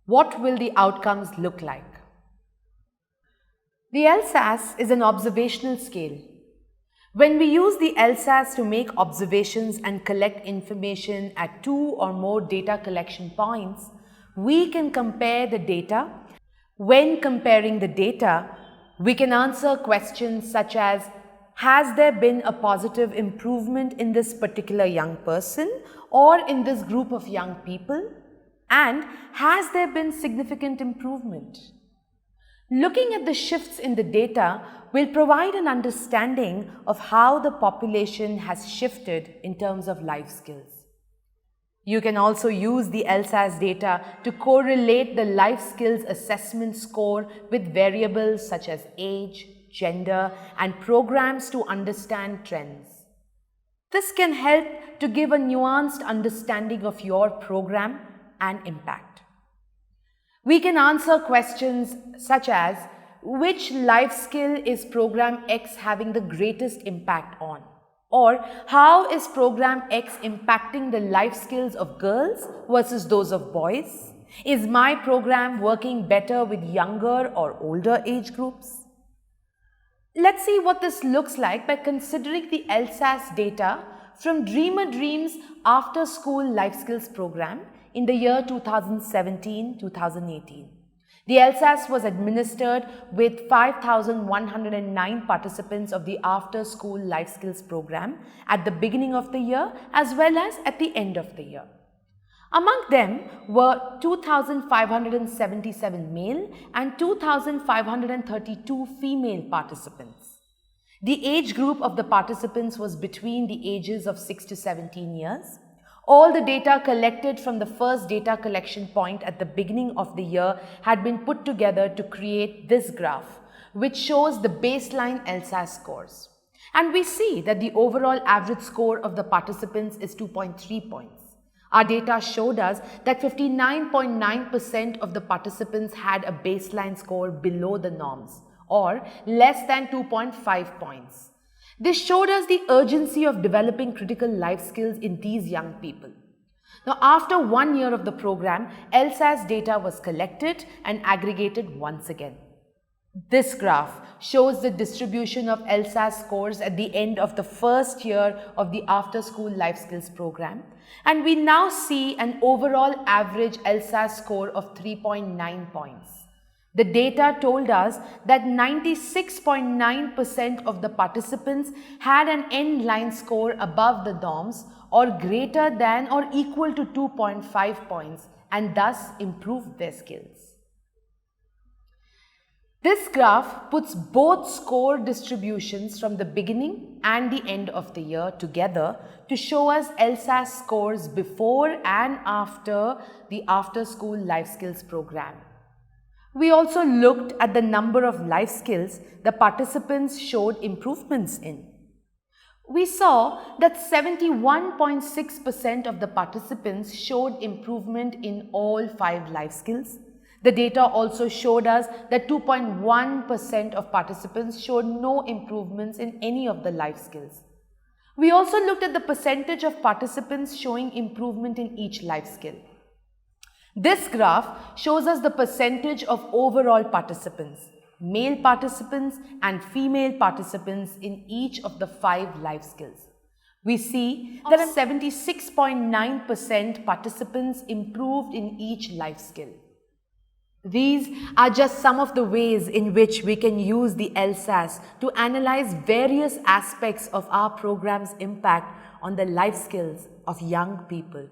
What will the outcomes look like? The LSAS is an observational scale. When we use the LSAS to make observations and collect information at 2 or more data collection points, we can compare the data. When comparing the data, we can answer questions such as, has there been a positive improvement in this particular young person or in this group of young people? And has there been significant improvement? Looking at the shifts in the data will provide an understanding of how the population has shifted in terms of life skills. You can also use the LSAS data to correlate the life skills assessment score with variables such as age, gender, and programs to understand trends. This can help to give a nuanced understanding of your program and impact. We can answer questions such as, which life skill is program X having the greatest impact on? Or how is program X impacting the life skills of girls versus those of boys? Is my program working better with younger or older age groups? Let's see what this looks like by considering the LSAS data from Dreamer Dreams After School Life Skills program in the year 2017-2018. The LSAS was administered with 5,109 participants of the After School Life Skills program at the beginning of the year as well as at the end of the year. Among them were 2,577 male and 2,532 female participants. The age group of the participants was between the ages of 6 to 17 years. All the data collected from the first data collection point at the beginning of the year had been put together to create this graph, which shows the baseline LSAS scores. And we see that the overall average score of the participants is 2.3 points. Our data showed us that 59.9% of the participants had a baseline score below the norms, or less than 2.5 points. This showed us the urgency of developing critical life skills in these young people. Now, after 1 year of the program, LSAS data was collected and aggregated once again. This graph shows the distribution of LSAS scores at the end of the first year of the After School Life Skills program, and we now see an overall average LSAS score of 3.9 points. The data told us that 96.9% of the participants had an end line score above the norms or greater than or equal to 2.5 points and thus improved their skills. This graph puts both score distributions from the beginning and the end of the year together to show us LSAS scores before and after the After School Life Skills program. We also looked at the number of life skills the participants showed improvements in. We saw that 71.6% of the participants showed improvement in all 5 life skills. The data also showed us that 2.1% of participants showed no improvements in any of the life skills. We also looked at the percentage of participants showing improvement in each life skill. This graph shows us the percentage of overall participants, male participants and female participants in each of the 5 life skills. We see that 76.9% participants improved in each life skill. These are just some of the ways in which we can use the LSAS to analyze various aspects of our program's impact on the life skills of young people.